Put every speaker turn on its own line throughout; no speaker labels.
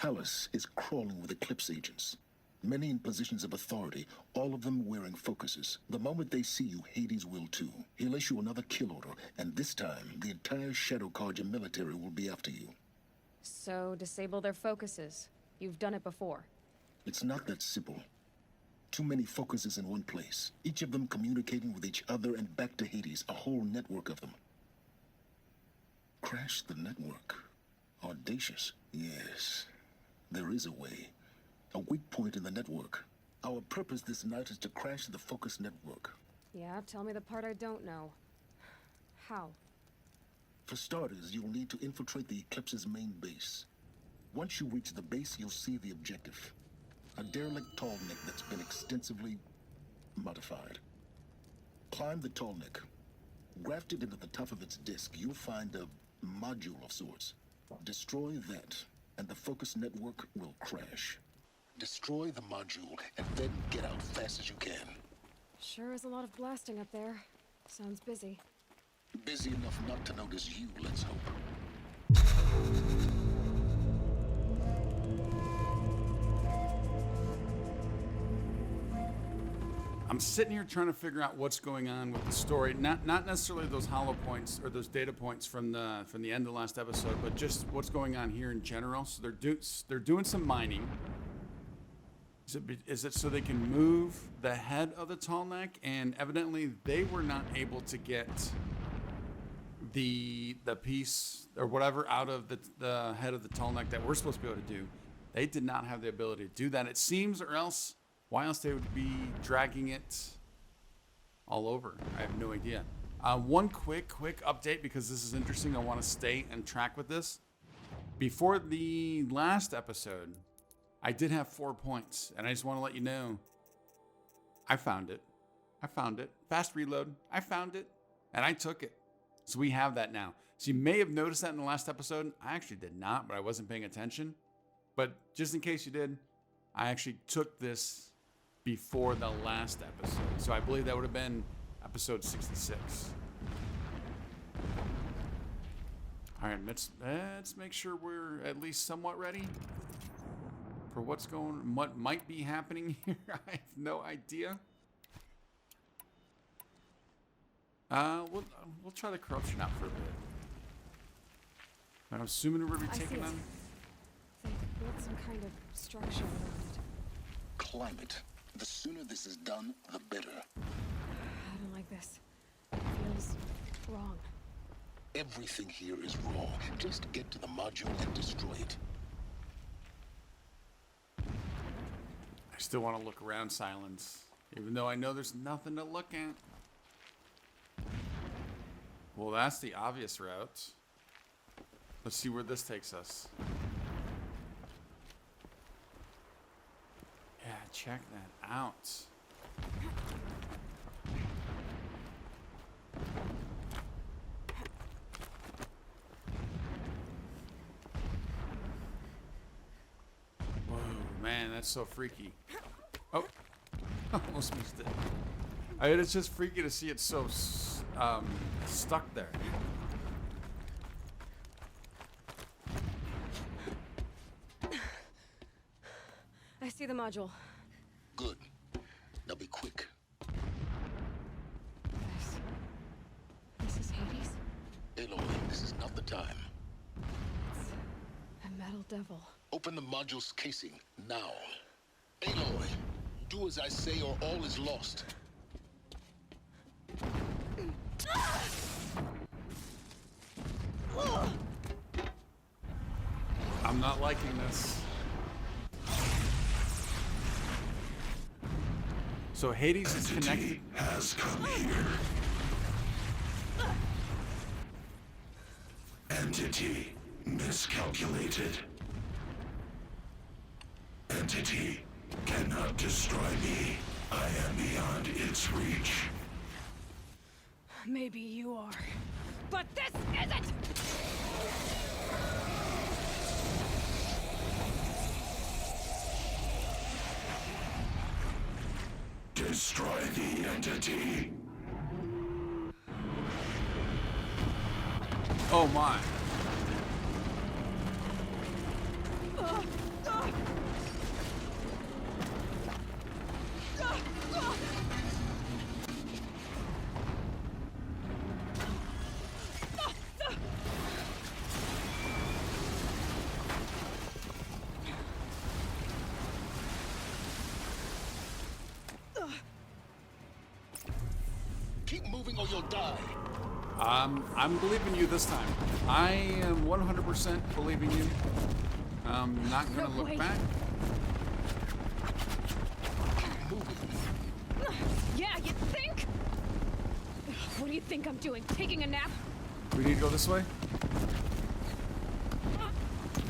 palace is crawling with Eclipse agents. Many in positions of authority, all of them wearing focuses. The moment they see you, Hades will too. He'll issue another kill order, and this time, the entire Shadow Carja military will be after you.
So, disable their focuses. You've done it before.
It's not that simple. Too many focuses in one place, each of them communicating with each other and back to Hades, a whole network of them. Crash the network. Audacious. Yes, there is a way. A weak point in the network. Our purpose this night is to crash the focus network.
Yeah, tell me the part I don't know. How?
For starters, you'll need to infiltrate the Eclipse's main base. Once you reach the base, you'll see the objective. A derelict tall neck that's been extensively modified. Climb the tall neck. Grafted into the top of its disk, you'll find a module of sorts. Destroy that, and the focus network will crash. Destroy the module, and then get out fast as you can.
Sure is a lot of blasting up there. Sounds busy.
Busy enough not to notice you, let's hope.
I'm sitting here trying to figure out what's going on with the story. Not necessarily those hollow points or those data points from the end of the last episode, but just what's going on here in general. So they're doing some mining. Is it so they can move the head of the tall neck? And evidently they were not able to get the piece or whatever out of the head of the tall neck that we're supposed to be able to do. They did not have the ability to do that, it seems, or else why else they would be dragging it all over? I have no idea. One quick update, because this is interesting. I want to stay and track with this. Before the last episode, I did have 4 points, and I just want to let you know, I found it. Fast reload. I found it, and I took it. So we have that now. So you may have noticed that in the last episode. I actually did not, but I wasn't paying attention. But just in case you did, I actually took this before the last episode. So I believe that would have been episode 66. All right, let's make sure we're at least somewhat ready for what might be happening here. I have no idea. We'll try the corruption out for a bit. But I'm assuming we're gonna be taking them.
They built some kind of structure around it.
Climb it. The sooner this is done, the better.
I don't like this. It feels wrong.
Everything here is wrong. Just get to the module and destroy it.
I still want to look around, Silence, even though I know there's nothing to look at. Well, that's the obvious route. Let's see where this takes us. Yeah, check that out. Whoa, man, that's so freaky. Oh, almost missed it. I mean, it's just freaky to see it so stuck there.
I see the module.
Good. Now be quick.
This is Hades?
Aloy, this is not the time.
It's a metal devil.
Open the module's casing, now. Aloy, do as I say or all is lost.
I'm not liking this. So Hades is connected.
Has come here. Entity miscalculated. Entity cannot destroy me. I am beyond its reach.
Maybe you are. But this isn't!
Destroy the entity.
Oh my.
Keep moving or you'll die.
I'm believing you this time. I am 100% believing you. I'm not gonna
No
look
way.
back.
Yeah, you think? What do you think I'm doing? Taking a nap?
We need to go this way.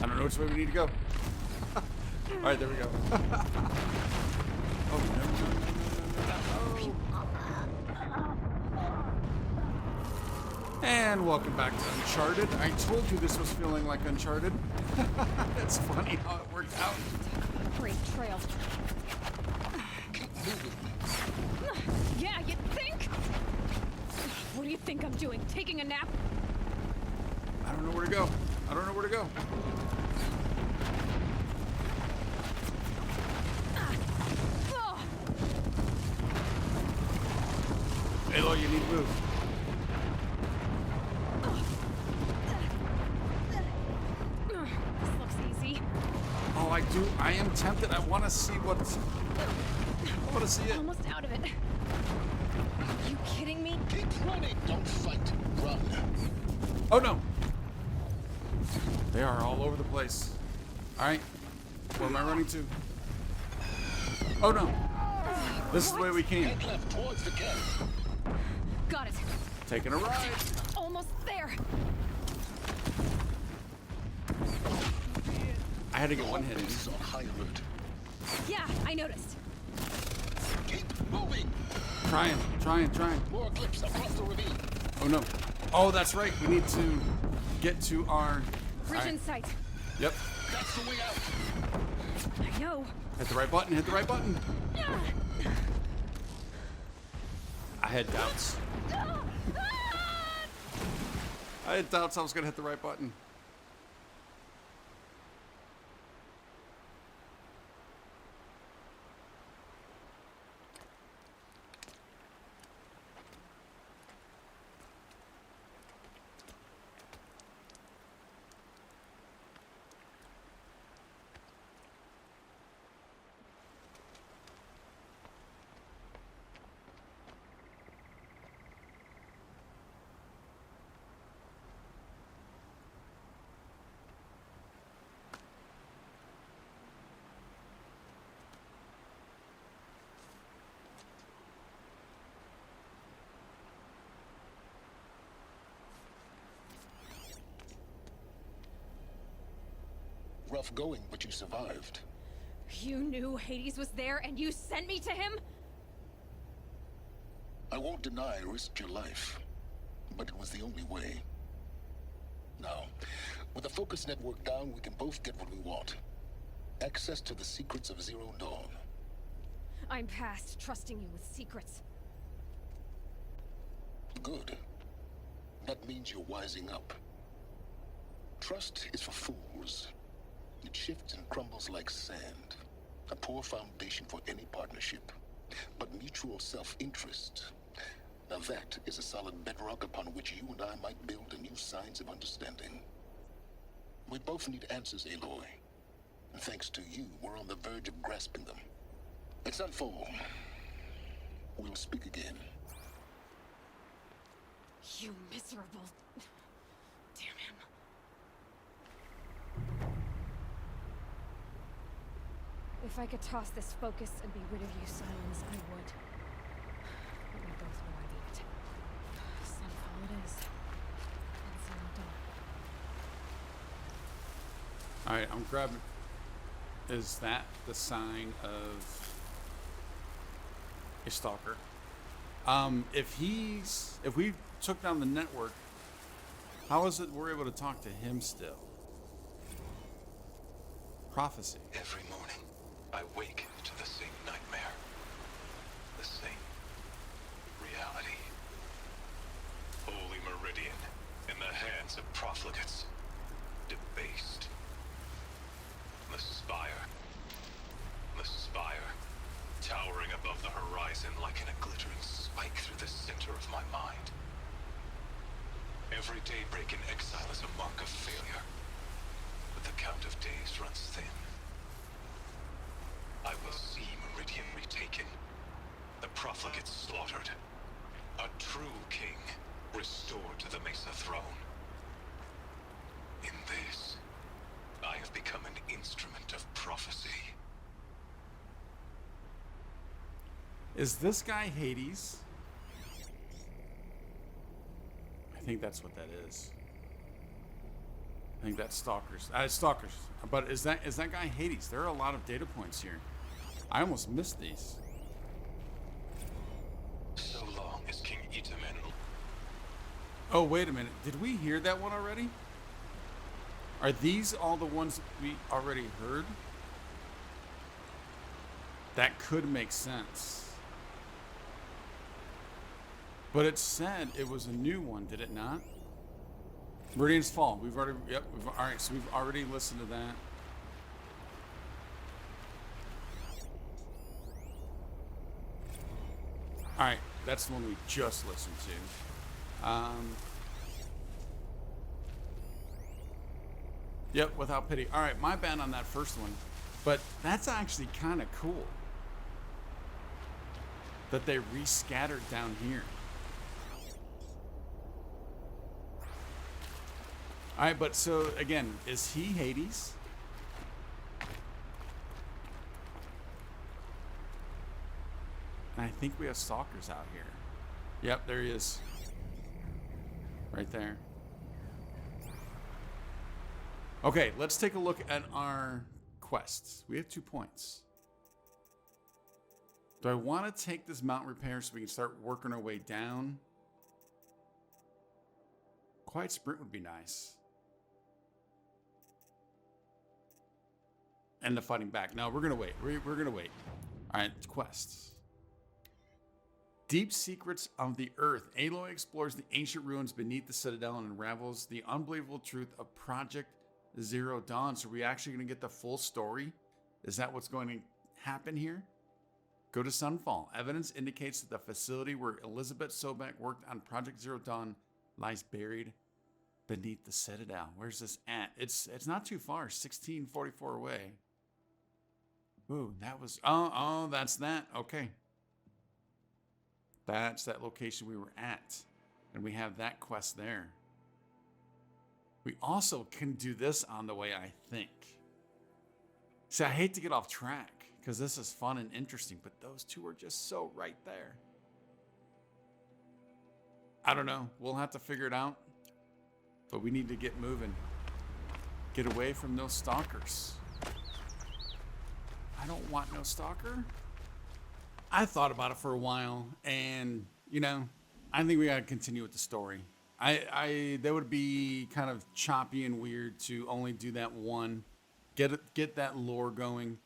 I don't know which way we need to go. All right, there we go. Oh, no. And welcome back to Uncharted. I told you this was feeling like Uncharted. It's funny how it worked out.
Great trail. Yeah, you think? What do you think I'm doing? Taking a nap?
I don't know where to go. I don't know where to go.
Oh,
Aloy, you need to move.
this looks easy.
Oh, I do. I am tempted. I want to see what's... I want to see it.
Almost out of it. Are you kidding me?
Keep running. Don't fight. Run.
Oh, no. They are all over the place. All right. Where am I running to? Oh, no. This is the way we came.
Head left towards the camp.
Got it.
Taking a ride.
Almost there.
I had to get one hit in.
Base on high alert.
Yeah, I noticed.
Keep moving.
Trying.
More clips across the ravine.
Oh, no. Oh, that's right. We need to get to our...
Bridge
All
in
right.
sight.
Yep.
That's the way out.
I know.
Hit the right button. Hit the right button. I had doubts. I had doubts I was going to hit the right button.
Rough going, but you survived.
You knew Hades was there and you sent me to him?
I won't deny I risked your life, but it was the only way. Now, with the focus network down, we can both get what we want. Access to the secrets of Zero Dawn.
I'm past trusting you with secrets.
Good. That means you're wising up. Trust is for fools. It shifts and crumbles like sand. A poor foundation for any partnership. But mutual self-interest. Now that is a solid bedrock upon which you and I might build anew signs of understanding. We both need answers, Aloy. And thanks to you, we're on the verge of grasping them. It's unfold. We'll speak again.
You miserable... Damn him. If I could toss this focus and be rid of you, Silence, I would. But we both know I need it. Sunfall it is. And Zero Dawn.
All right, I'm grabbing. Is that the sign of a stalker? If we took down the network, how is it we're able to talk to him still? Prophecy.
Every morning, I wake to the same nightmare. The same reality. Holy Meridian, in the hands of profligates. Debased. The spire. The spire. Towering above the horizon like a glittering spike through the center of my mind. Every daybreak in exile is a mark of failure. But the count of days runs thin. I will see Meridian retaken. The profligates slaughtered. A true
Is this guy Hades? I think that's what that is. I think that's Stalkers. Stalkers. But is that guy Hades? There are a lot of data points here. I almost missed these.
So long as King Itamen.
Oh, wait a minute. Did we hear that one already? Are these all the ones we already heard? That could make sense. But it said it was a new one, did it not? Meridian's Fall. We've already, yep. All right, so we've already listened to that. All right, that's the one we just listened to. Yep, Without Pity. All right, my bad on that first one. But that's actually kind of cool that they rescattered down here. All right, but so again, is he Hades? And I think we have stalkers out here. Yep, there he is. Right there. Okay, let's take a look at our quests. We have 2 points. Do I want to take this mountain repair so we can start working our way down? Quiet Sprint would be nice. And the fighting back. No, we're going to wait. We're going to wait. All right, quests. Deep Secrets of the Earth. Aloy explores the ancient ruins beneath the Citadel and unravels the unbelievable truth of Project Zero Dawn. So are we actually going to get the full story? Is that what's going to happen here? Go to Sunfall. Evidence indicates that the facility where Elizabeth Sobek worked on Project Zero Dawn lies buried beneath the Citadel. Where's this at? It's not too far. 1644 away. Ooh, that was... Oh, that's that. Okay. That's that location we were at. And we have that quest there. We also can do this on the way, I think. See, I hate to get off track because this is fun and interesting, but those two are just so right there. I don't know. We'll have to figure it out. But we need to get moving. Get away from those stalkers. I don't want no stalker. I thought about it for a while, and you know, I think we gotta continue with the story. That would be kind of choppy and weird to only do that one, get that lore going,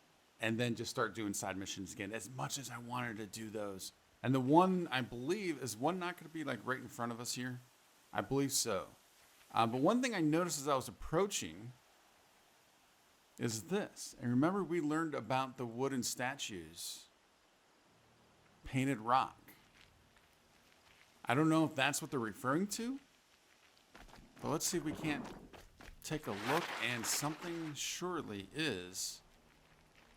and then just start doing side missions again. As much as I wanted to do those, and the one I believe is one not going to be like right in front of us here. I believe so. But one thing I noticed as I was approaching is this. And remember, we learned about the wooden statues. Painted rock. I don't know if that's what they're referring to, but let's see if we can't take a look, and something surely is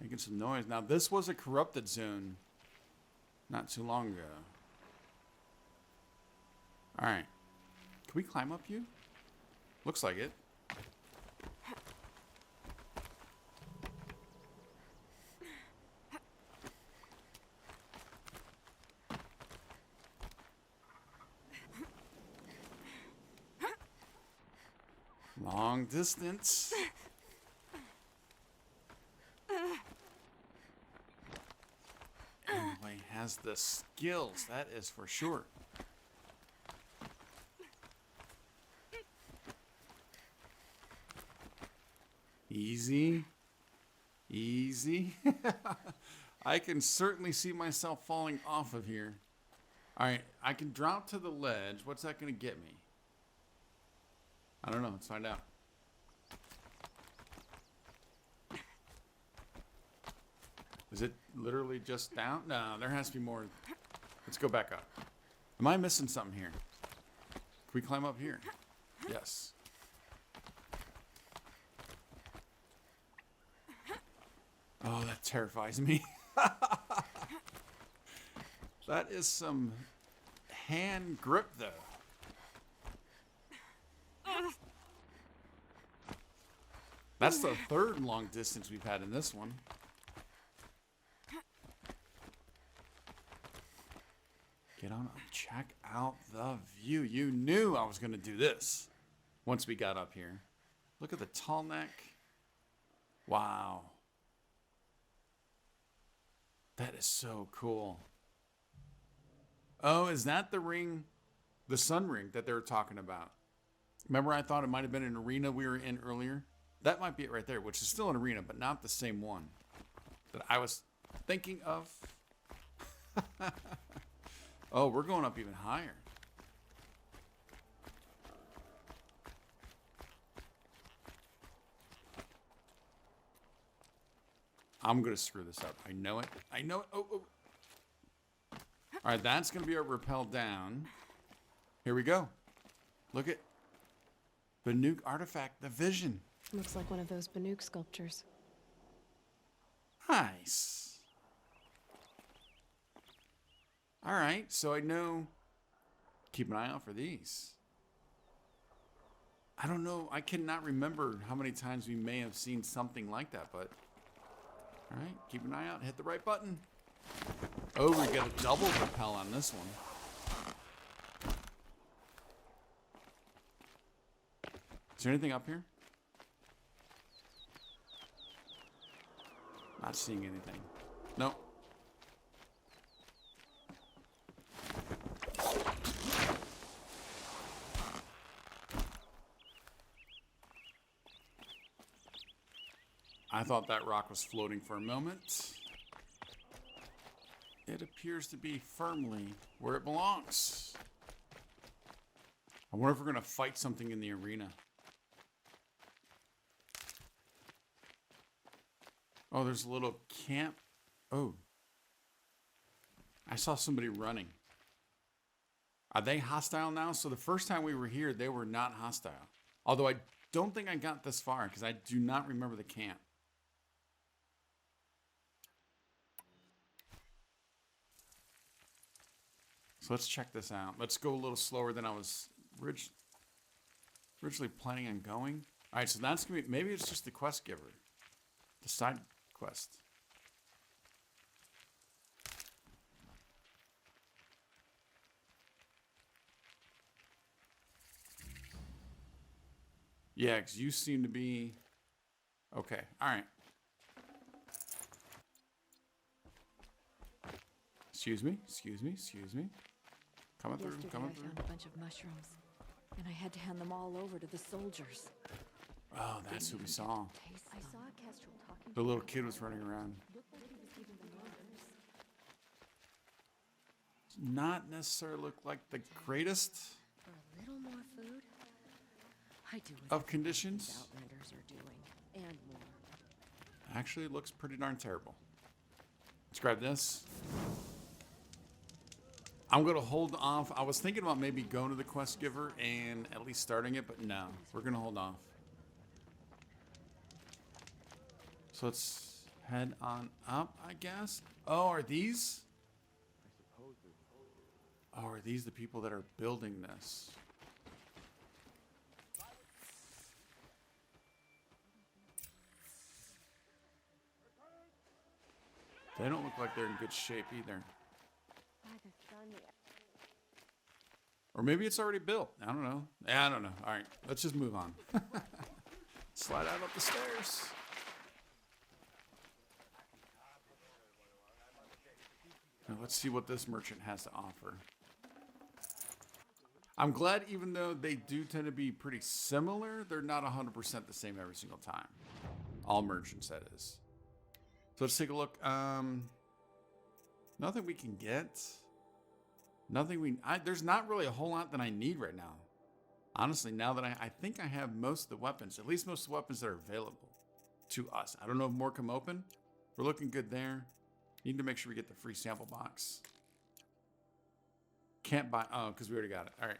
making some noise. Now, this was a corrupted zone not too long ago. All right. Can we climb up you? Looks like it. Long distance. Anyway, has the skills, that is for sure. Easy. Easy. I can certainly see myself falling off of here. All right, I can drop to the ledge. What's that going to get me? I don't know. Let's find out. Is it literally just down? No, there has to be more. Let's go back up. Am I missing something here? Can we climb up here? Yes. Oh, that terrifies me. That is some hand grip, though. That's the third long distance we've had in this one. Get on up. Check out the view. You knew I was going to do this once we got up here. Look at the tall neck. Wow. That is so cool. Oh, is that the ring, the sun ring that they were talking about? Remember I thought it might have been an arena we were in earlier? That might be it right there, which is still an arena, but not the same one that I was thinking of. Oh, we're going up even higher. I'm going to screw this up. I know it. I know it. Oh, oh. All right, that's going to be our rappel down. Here we go. Look at Banuk artifact, the vision.
Looks like one of those Banuk sculptures.
Nice. All right, so I know. Keep an eye out for these. I don't know. I cannot remember how many times we may have seen something like that, but all right, keep an eye out. Hit the right button. Oh, we got a double rappel on this one. Is there anything up here? Not seeing anything. Nope. I thought that rock was floating for a moment. It appears to be firmly where it belongs. I wonder if we're going to fight something in the arena. Oh, there's a little camp. Oh. I saw somebody running. Are they hostile now? So the first time we were here, they were not hostile. Although I don't think I got this far because I do not remember the camp. So let's check this out. Let's go a little slower than I was originally planning on going. All right, so that's going to be, maybe it's just the quest giver. The side quest. Yeah, because you seem to be... Okay, all right. Excuse me, excuse me, excuse me. Coming through,
Yesterday
coming
I
through.
found a bunch of mushrooms, and I had to hand them all over to the soldiers.
Oh, that's who we saw.
I saw Kestrel talking.
The little kid was running around.
Looked like he was giving them orders.
Not necessarily look like the greatest
For a little more food, I do
of conditions.
these Outlanders are doing, and more.
Actually, it looks pretty darn terrible. Let's grab this. I'm going to hold off. I was thinking about maybe going to the quest giver and at least starting it, but no. We're going to hold off. So let's head on up, I guess. Oh, are these? Oh, are these the people that are building this? They don't look like they're in good shape either. Or maybe it's already built. I don't know. Yeah, I don't know. All right, let's just move on. Slide out up the stairs. Now let's see what this merchant has to offer. I'm glad even though they do tend to be pretty similar, they're not 100% the same every single time. All merchants, that is. So let's take a look. Nothing we can get. Nothing there's not really a whole lot that I need right now. Honestly, now that I think I have most of the weapons, at least most of the weapons that are available to us. I don't know if more come open. We're looking good there. Need to make sure we get the free sample box. Can't buy, oh, because we already got it. All right.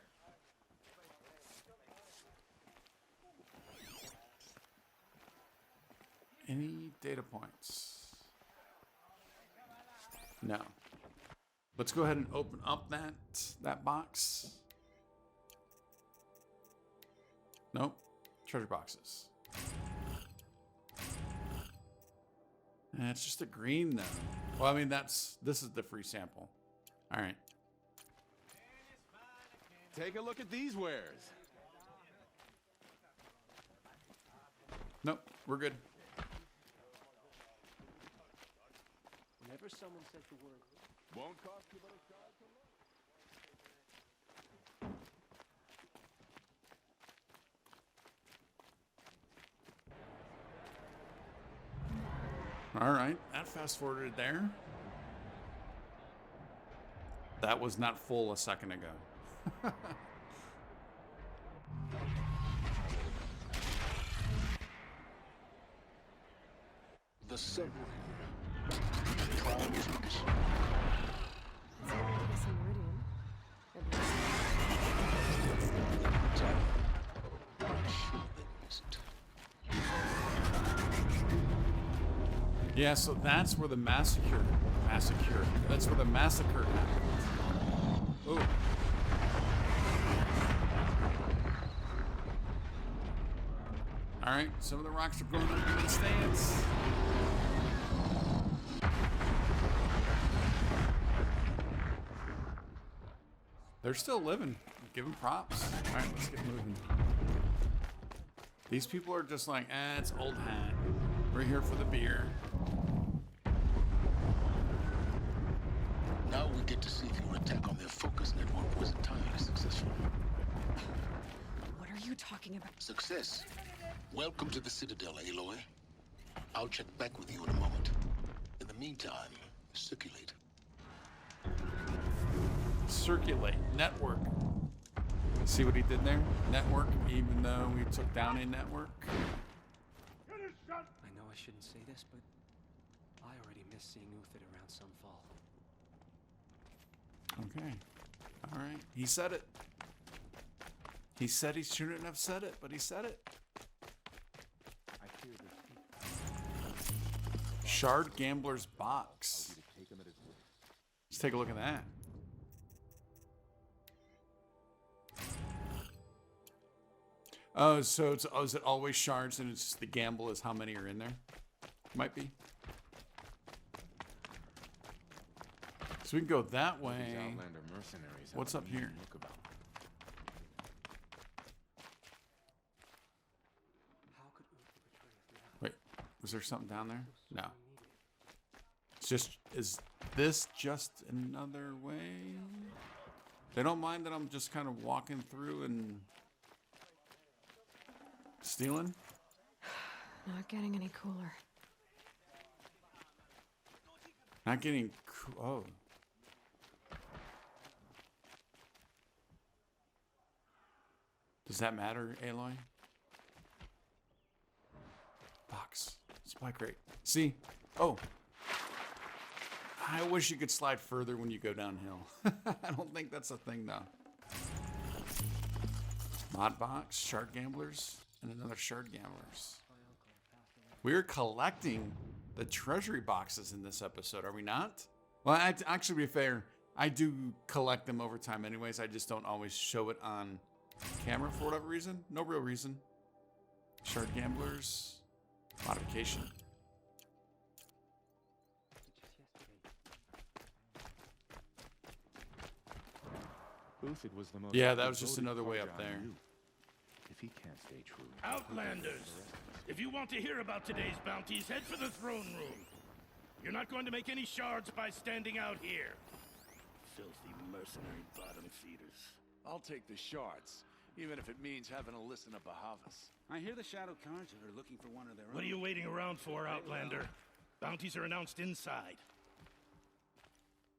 Any data points? No. Let's go ahead and open up that box. Nope. Treasure boxes. And it's just a green though. Well, I mean this is the free sample. All right.
Take a look at these wares.
Nope, we're good.
Whenever someone says the word,
Won't cost you but a shot to look.
All right, that fast forwarded there. That was not full a second ago.
The subway. Trial is condition.
It's not like us in Meridian. At least.
I'm sure they missed it.
Yeah, so that's where the massacre. That's where the massacre happened. Ooh. All right, some of the rocks are going into the stands. They're still living. Give them props. All right, let's get moving. These people are just like, it's old hat. We're here for the beer.
Now we get to see if your attack on their focus network was entirely successful.
What are you talking about?
Success. Welcome to the Citadel, Aloy. I'll check back with you in a moment. In the meantime, circulate.
Circulate. Network. See what he did there? Network, even though we took down a network.
I know I shouldn't say this, but I already miss seeing Uthid around Sunfall.
Okay. All right. He said it. He said he shouldn't have said it, but he said it.
I hear there's
Shard Gambler's Box.
take him at his word.
Let's take a look at that. Oh, so it's, is it always shards and it's just the gamble is how many are in there? Might be. So we can go that
These
way.
Outlander mercenaries have
What's
a
up here?
mean look about them.
How could Uthid betray us now?
Wait, was there something down there? No. It's just, is this just another way? They don't mind that I'm just kind of walking through and stealing?
Not getting any cooler.
Not getting, oh. Does that matter, Aloy? Box. Supply crate. See? Oh. I wish you could slide further when you go downhill. I don't think that's a thing, though. Mod box, shard gamblers, and another shard gamblers. We're collecting the treasury boxes in this episode, are we not? Well, actually, to be fair, I do collect them over time anyways. I just don't always show it on camera for whatever reason. No real reason. Shard gamblers. Modification.
Uthid was the most
Yeah, that was just
devoted
another way up
Parja I
there.
knew. If he can't stay true.
Outlanders! If you want to hear about today's bounties, head for the throne room. You're not going to make any shards by standing out here. Filthy mercenary bottom feeders.
I'll take the shards, even if it means having to listen to Bahavas.
I hear the Shadow Carja are looking for one of their own.
What are you waiting around for, Outlander? Bounties are announced inside.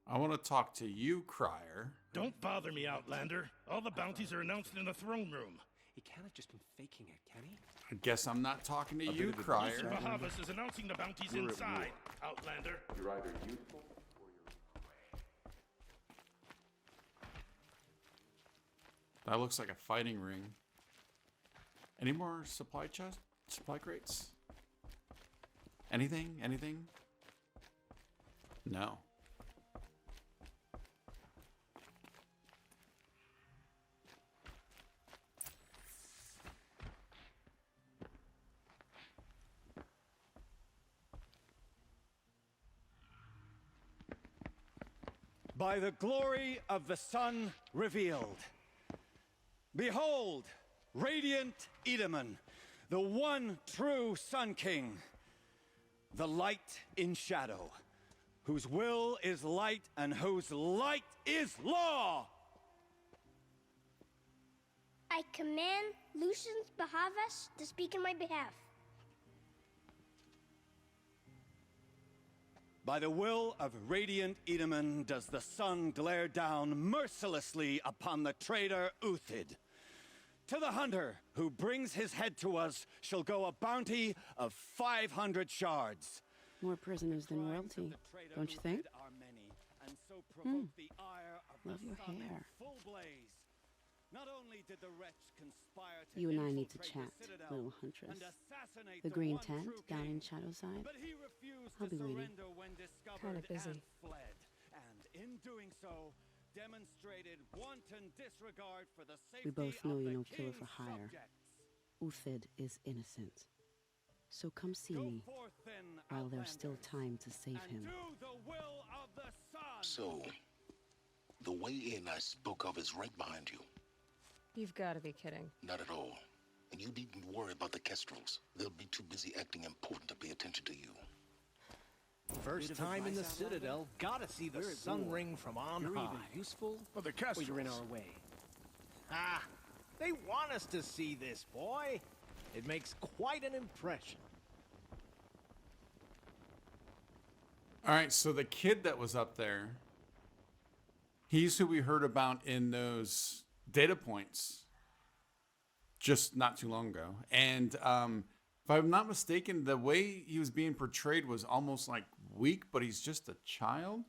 I want to talk to you, Crier.
Don't bother me, Outlander. All the bounties are announced in the throne room.
He can't have just been faking it, can he?
I guess I'm not talking to you,
bit of advice,
Crier.
Mr. Bahavas is announcing the bounties
We're at
inside, Outlander.
You're either youthful or you're...
That looks like a fighting ring. Any more supply chest? Supply crates? Anything? Anything? No.
By the glory of the sun revealed, Behold, radiant Edaman, the one true Sun King, the light in shadow, whose will is light and whose light is law!
I command Lucius Bahavas to speak in my behalf.
By the will of radiant Edaman does the sun glare down mercilessly upon the traitor Uthid. To the hunter who brings his head to us shall go a bounty of 500 shards.
More prisoners than royalty, don't you think? Love your hair.
Not only did the wretch conspire to
You and I need to
infiltrate
chat,
the citadel
little huntress.
and assassinate
The green
one
tent
true
down
king,
in Shadowside.
but he refused
I'll
to
be waiting.
surrender when discovered
Kinda busy.
and fled. And in doing so, demonstrated wanton disregard for the safety
We both know
of
you're
the
no killer
king's
for hire.
subjects.
Uthid is innocent. So come see
Go
me
forth then,
while there's still
Outlanders,
time to save
and
him.
do the will of the sun.
So, the way in I spoke of is right behind you.
You've got to be kidding.
Not at all. And you needn't worry about the Kestrels. They'll be too busy acting important to pay attention to you.
First time in the Citadel, gotta see the sun ring from on
You're
high.
even useful,
Well, the
or
Kestrels.
you're in our way.
Ah, they want us to see this, boy. It makes quite an impression.
All right, so the kid that was up there, he's who we heard about in those data points just not too long ago. And if I'm not mistaken, the way he was being portrayed was almost like weak, but he's just a child.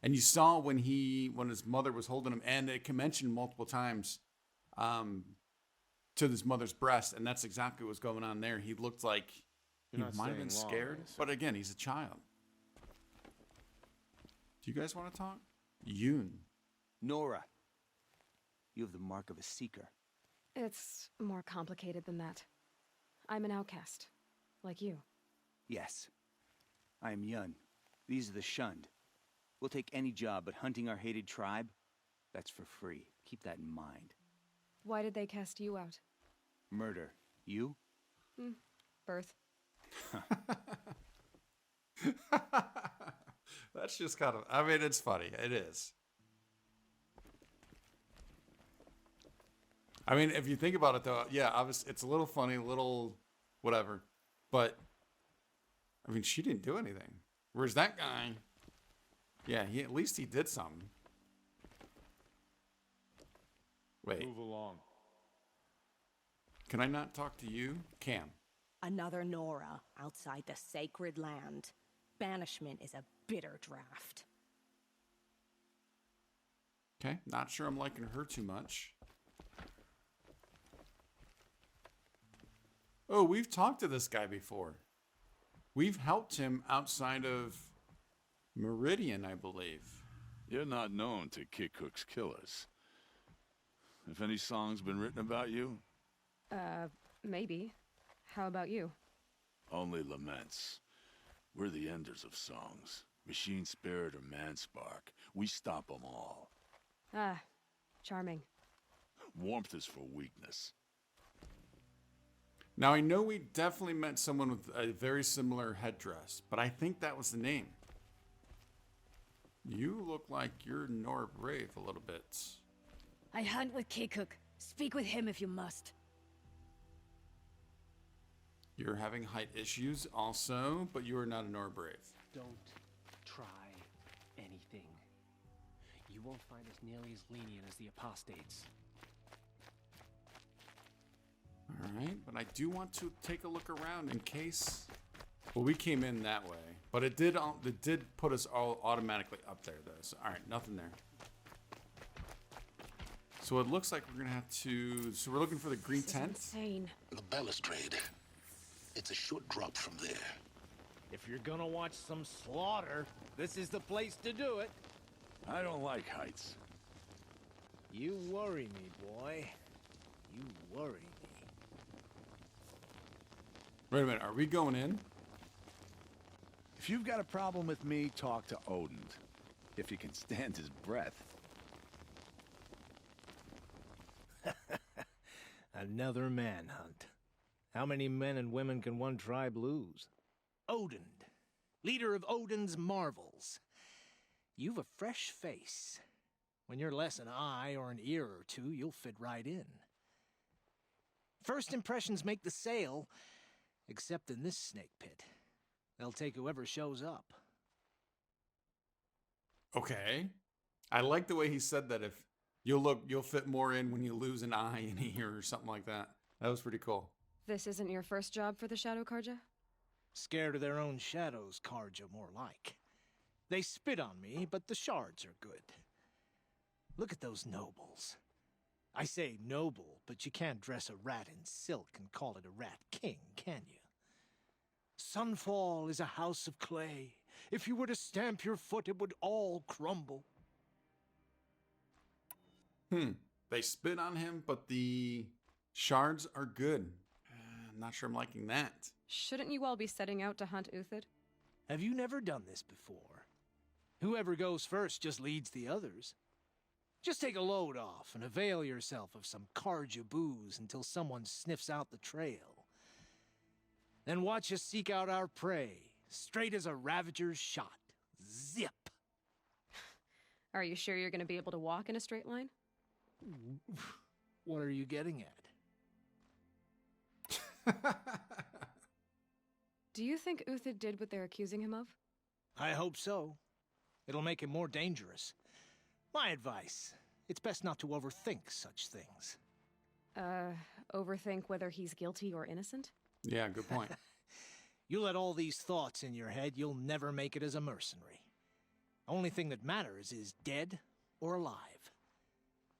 And you saw when his mother was holding him, and it mentioned multiple times to his mother's breast, and that's exactly what was going on there. He looked like he
You're not
might have been
staying long,
scared,
so-
but again, he's a child. Do you guys want to talk? Yoon.
Nora, you have the mark of a seeker.
It's more complicated than that. I'm an outcast, like you.
Yes. I am Yun. These are the shunned. We'll take any job, but hunting our hated tribe, that's for free. Keep that in mind.
Why did they cast you out?
Murder. You?
Birth.
That's just kind of, I mean, it's funny. It is. I mean, if you think about it, though, yeah, obviously, it's a little funny, a little whatever. But, I mean, she didn't do anything. Whereas that guy, yeah, at least he did something. Wait,
Move along.
can I not talk to you? Cam.
Another Nora outside the sacred land. Banishment is a bitter draft.
Okay, not sure I'm liking her too much. Oh, we've talked to this guy before. We've helped him outside of Meridian, I believe.
You're not known to Kikuk's killers. Have any songs been written about you?
Maybe. How about you?
Only laments. We're the enders of songs. Machine spirit or man spark. We stop them all.
Ah, charming.
Warmth is for weakness.
Now, I know we definitely met someone with a very similar headdress, but I think that was the name. You look like you're Nora Brave a little bit.
I hunt with Kikuk. Speak with him if you must.
You're having height issues also, but you are not a Nora Brave.
Don't try anything. You won't find us nearly as lenient as the apostates.
All right, but I do want to take a look around in case. Well, we came in that way, but it did put us all automatically up there, though. So, all right, nothing there. So it looks like we're gonna have to. So we're looking for the green tent.
Insane.
The balustrade. It's a short drop from there.
If you're gonna watch some slaughter, this is the place to do it.
I don't like heights.
You worry me, boy. You worry me.
Wait a minute, are we going in?
If you've got a problem with me, talk to Odin. If he can stand his breath.
Another manhunt. How many men and women can one tribe lose? Odin, leader of Odin's marvels. You've a fresh face. When you're less an eye or an ear or two, you'll fit right in. First impressions make the sale, except in this snake pit. They'll take whoever shows up.
Okay. I like the way he said that. If you'll fit more in when you lose an eye, an ear, or something like that. That was pretty cool.
This isn't your first job for the Shadow Karja?
Scared of their own shadows, Karja, more like. They spit on me, but the shards are good. Look at those nobles. I say noble, but you can't dress a rat in silk and call it a rat king, can you? Sunfall is a house of clay. If you were to stamp your foot, it would all crumble.
They spit on him, but the shards are good. I'm not sure I'm liking that.
Shouldn't you all be setting out to hunt Uthid?
Have you never done this before? Whoever goes first just leads the others. Just take a load off and avail yourself of some Karja booze until someone sniffs out the trail. Then watch us seek out our prey, straight as a ravager's shot. Zip!
Are you sure you're going to be able to walk in a straight line?
What are you getting at?
Do you think Uthid did what they're accusing him of?
I hope so. It'll make him more dangerous. My advice, it's best not to overthink such things.
Overthink whether he's guilty or innocent?
Yeah, good point.
You let all these thoughts in your head, you'll never make it as a mercenary. Only thing that matters is dead or alive.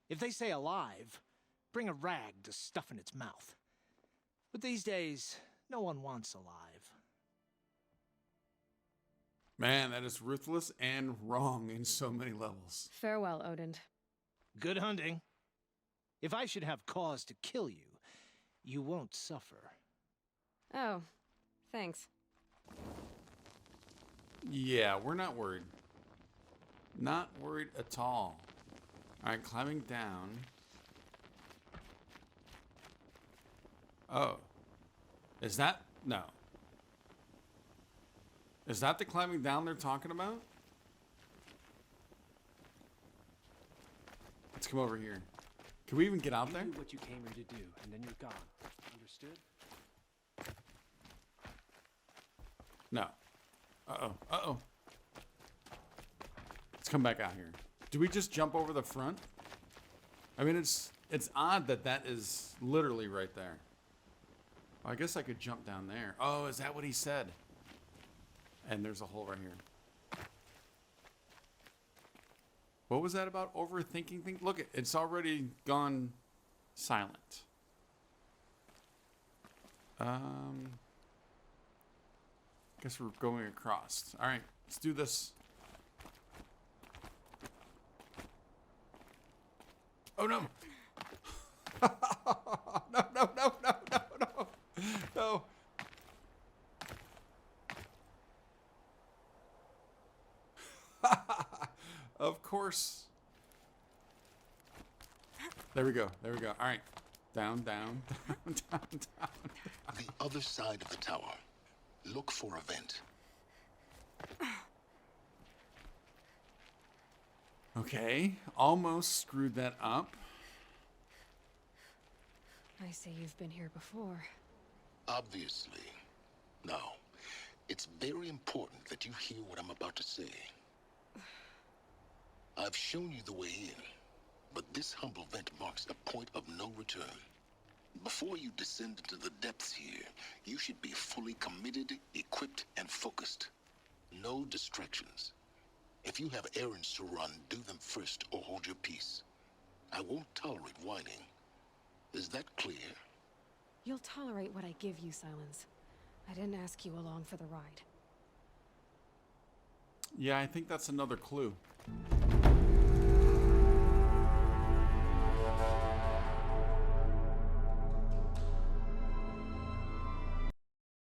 If they say alive, bring a rag to stuff in its mouth. But these days, no one wants alive.
Man, that is ruthless and wrong in so many levels.
Farewell, Odin.
Good hunting. If I should have cause to kill you, you won't suffer.
Oh, thanks.
Yeah, we're not worried. Not worried at all. All right, climbing down. Oh. Is that? No. Is that the climbing down they're talking about? Let's come over here. Can we even get out there?
You do what you came here to do, and then you're gone. Understood?
No. Uh-oh. Uh-oh. Let's come back out here. Do we just jump over the front? I mean, it's odd that that is literally right there. Well, I guess I could jump down there. Oh, is that what he said? And there's a hole right here. What was that about overthinking things? Look, it's already gone silent. Guess we're going across. All right, let's do this. Oh no! No! No! No! No! No! No! No! Of course. There we go. There we go. All right. Down, down, down, down, down.
The other side of the tower. Look for a vent.
Okay. Almost screwed that up.
I see you've been here before.
Obviously. Now, it's very important that you hear what I'm about to say. I've shown you the way in, but this humble vent marks a point of no return. Before you descend into the depths here, you should be fully committed, equipped, and focused. No distractions. If you have errands to run, do them first or hold your peace. I won't tolerate whining. Is that clear?
You'll tolerate what I give you, Silence. I didn't ask you along for the ride.
Yeah, I think that's another clue.